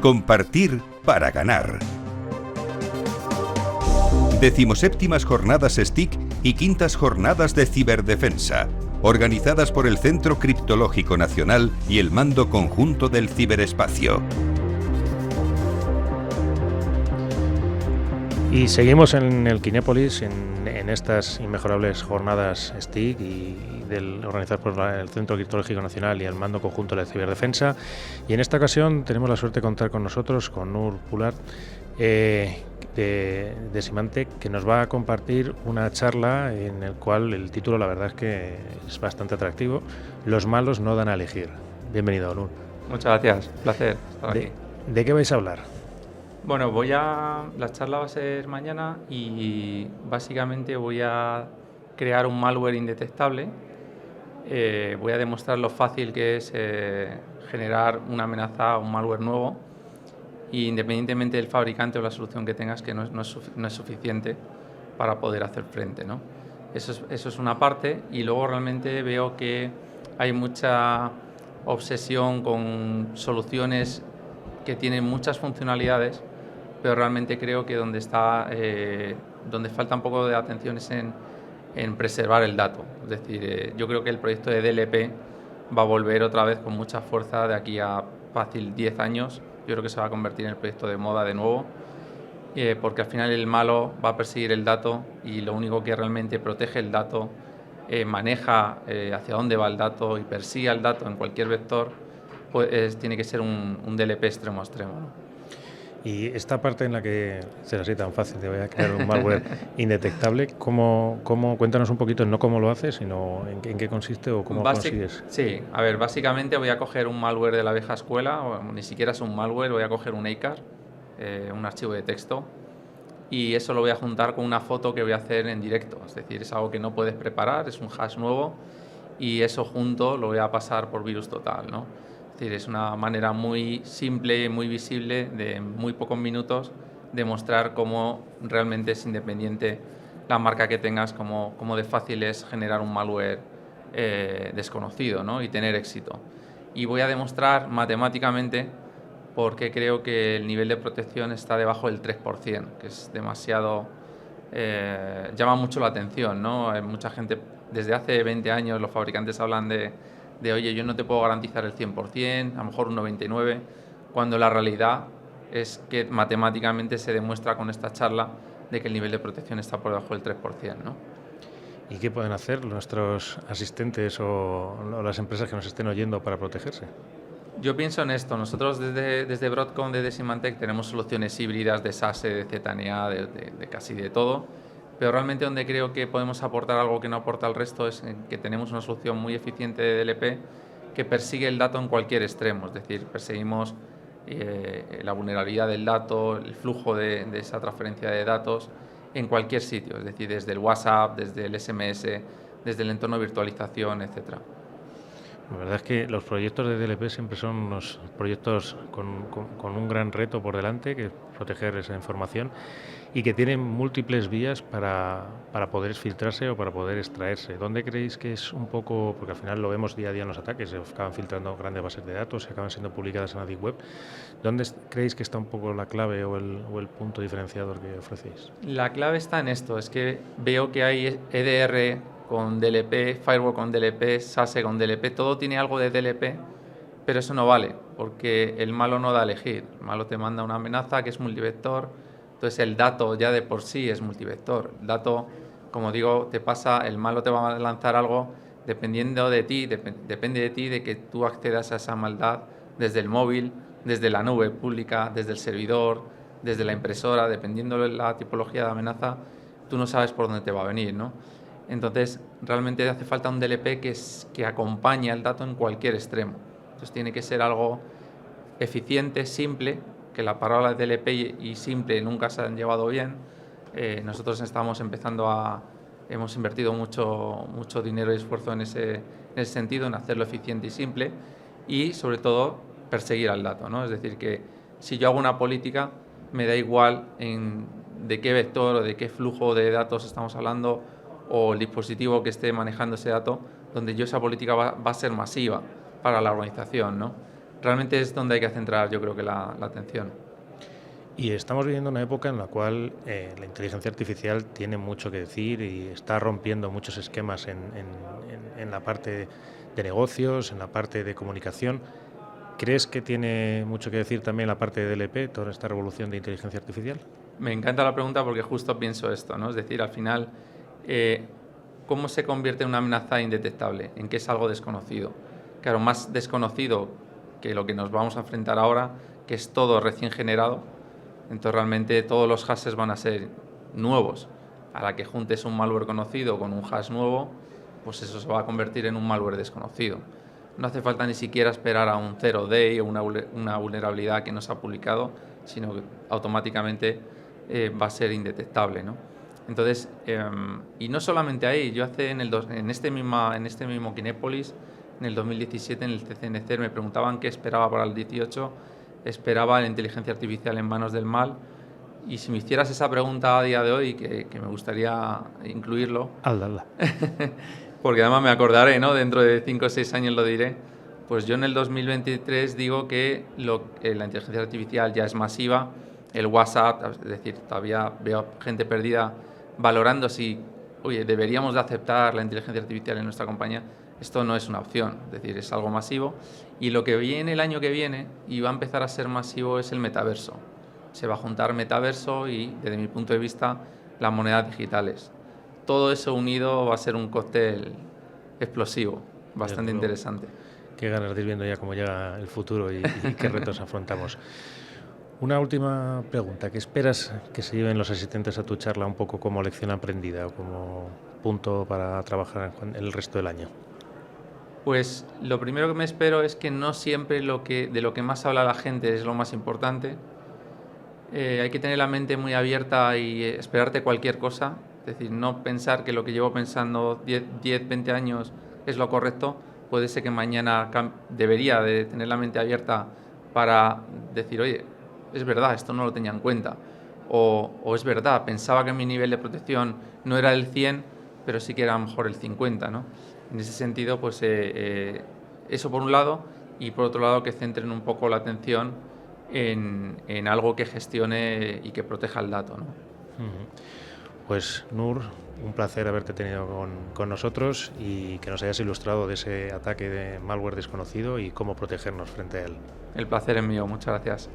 Compartir para ganar. 17ª Jornadas STIC y 5ª Jornadas de Ciberdefensa, organizadas por el Centro Criptológico Nacional y el Mando Conjunto del Ciberespacio. Y seguimos en el Kinépolis, en estas inmejorables jornadas STIC organizadas por el Centro Criptológico Nacional y el Mando Conjunto de Ciberdefensa. Y en esta ocasión tenemos la suerte de contar con nosotros, con Nur Pulart, de Symantec, que nos va a compartir una charla en el cual el título, la verdad es que es bastante atractivo: Los malos no dan a elegir. Bienvenido, Nur. Muchas gracias, placer estar aquí. ¿De qué vais a hablar? Bueno, la charla va a ser mañana y básicamente voy a crear un malware indetectable. Voy a demostrar lo fácil que es generar una amenaza, un malware nuevo, y independientemente del fabricante o la solución que tengas, que no es suficiente para poder hacer frente, ¿no? Eso es una parte, y luego realmente veo que hay mucha obsesión con soluciones que tienen muchas funcionalidades, pero realmente creo que donde falta un poco de atención es en preservar el dato. Es decir, yo creo que el proyecto de DLP va a volver otra vez con mucha fuerza de aquí a fácil 10 años. Yo creo que se va a convertir en el proyecto de moda de nuevo, porque al final el malo va a perseguir el dato, y lo único que realmente protege el dato, maneja hacia dónde va el dato y persigue el dato en cualquier vector, pues tiene que ser un DLP extremo a extremo, ¿no? Y esta parte en la que será así tan fácil, te voy a crear un malware indetectable, cuéntanos un poquito, no cómo lo haces, sino en qué consiste o cómo consigues. Sí, a ver, básicamente voy a coger un malware de la vieja escuela, o ni siquiera es un malware, voy a coger un ACAR, un archivo de texto, y eso lo voy a juntar con una foto que voy a hacer en directo. Es decir, es algo que no puedes preparar, es un hash nuevo, y eso junto lo voy a pasar por virus total, ¿no? Es decir, es una manera muy simple, muy visible, de muy pocos minutos, demostrar cómo realmente es independiente la marca que tengas, cómo de fácil es generar un malware desconocido, ¿no? Y tener éxito. Y voy a demostrar matemáticamente por qué creo que el nivel de protección está debajo del 3%, que es demasiado... llama mucho la atención, ¿no? Hay mucha gente, desde hace 20 años los fabricantes hablan de oye, yo no te puedo garantizar el 100%, a lo mejor un 99%, cuando la realidad es que matemáticamente se demuestra con esta charla de que el nivel de protección está por debajo del 3%, ¿no? ¿Y qué pueden hacer nuestros asistentes o las empresas que nos estén oyendo para protegerse? Yo pienso en esto. Nosotros desde Broadcom, desde Symantec, tenemos soluciones híbridas de SASE, de ZNA, de casi de todo. Pero realmente donde creo que podemos aportar algo que no aporta el resto es en que tenemos una solución muy eficiente de DLP que persigue el dato en cualquier extremo. Es decir, perseguimos la vulnerabilidad del dato, el flujo de esa transferencia de datos en cualquier sitio. Es decir, desde el WhatsApp, desde el SMS, desde el entorno de virtualización, etcétera. La verdad es que los proyectos de DLP siempre son unos proyectos con un gran reto por delante, que es proteger esa información, y que tienen múltiples vías para poder filtrarse o para poder extraerse. ¿Dónde creéis que es un poco, porque al final lo vemos día a día en los ataques, se acaban filtrando grandes bases de datos, se acaban siendo publicadas en la Deep Web? ¿Dónde creéis que está un poco la clave o el punto diferenciador que ofrecéis? La clave está en esto, es que veo que hay EDR con DLP, Firewall con DLP, SASE con DLP, todo tiene algo de DLP, pero eso no vale, porque el malo no da a elegir. El malo te manda una amenaza que es multivector, entonces el dato ya de por sí es multivector. El dato, como digo, el malo te va a lanzar algo dependiendo de ti, depende de ti de que tú accedas a esa maldad desde el móvil, desde la nube pública, desde el servidor, desde la impresora, dependiendo de la tipología de amenaza, tú no sabes por dónde te va a venir, ¿no? Entonces, realmente hace falta un DLP que acompañe al dato en cualquier extremo. Entonces, tiene que ser algo eficiente, simple, que la palabra DLP y simple nunca se han llevado bien. Nosotros hemos invertido mucho dinero y esfuerzo en ese sentido, en hacerlo eficiente y simple, y sobre todo perseguir al dato, ¿no? Es decir, que si yo hago una política, me da igual de qué vector o de qué flujo de datos estamos hablando, o el dispositivo que esté manejando ese dato, donde esa política va a ser masiva para la organización, ¿no? realmente es donde hay que centrar, yo creo que la atención. Y estamos viviendo una época en la cual la inteligencia artificial tiene mucho que decir y está rompiendo muchos esquemas en la parte de negocios, en la parte de comunicación. ¿Crees que tiene mucho que decir también la parte de DLP, toda esta revolución de inteligencia artificial? Me encanta la pregunta porque justo pienso esto, ¿no? Es decir, al final, ¿cómo se convierte en una amenaza indetectable? ¿En qué es algo desconocido? Claro, más desconocido que lo que nos vamos a enfrentar ahora, que es todo recién generado. Entonces realmente todos los hashes van a ser nuevos. A la que juntes un malware conocido con un hash nuevo, pues eso se va a convertir en un malware desconocido. No hace falta ni siquiera esperar a un 0-day o una vulnerabilidad que no se ha publicado, sino que automáticamente va a ser indetectable, ¿no? Entonces, y no solamente ahí, yo en este mismo Kinepolis, en el 2017, en el CCNC, me preguntaban qué esperaba para el 18, esperaba la inteligencia artificial en manos del mal, y si me hicieras esa pregunta a día de hoy, que me gustaría incluirlo, Hazla. porque además me acordaré, ¿no? Dentro de 5 o 6 años lo diré, pues yo en el 2023 digo que la inteligencia artificial ya es masiva, el WhatsApp, es decir, todavía veo gente perdida valorando si, oye, deberíamos de aceptar la inteligencia artificial en nuestra compañía. Esto no es una opción, es decir, es algo masivo. Y lo que viene el año que viene y va a empezar a ser masivo es el metaverso. Se va a juntar metaverso y, desde mi punto de vista, las monedas digitales. Todo eso unido va a ser un cóctel explosivo, bastante interesante. Qué ganas de ir viendo ya cómo llega el futuro y qué retos afrontamos. Una última pregunta. ¿Qué esperas que se lleven los asistentes a tu charla un poco como lección aprendida o como punto para trabajar el resto del año? Pues lo primero que me espero es que no siempre de lo que más habla la gente es lo más importante. Hay que tener la mente muy abierta y esperarte cualquier cosa. Es decir, no pensar que lo que llevo pensando 10, 20 años es lo correcto. Puede ser que mañana debería de tener la mente abierta para decir, oye, es verdad, esto no lo tenía en cuenta. O es verdad, pensaba que mi nivel de protección no era el 100, pero sí que era a lo mejor el 50, ¿no? En ese sentido, pues eso por un lado, y por otro lado que centren un poco la atención en algo que gestione y que proteja el dato, ¿no? Pues Nur, un placer haberte tenido con nosotros y que nos hayas ilustrado de ese ataque de malware desconocido y cómo protegernos frente a él. El placer es mío, muchas gracias.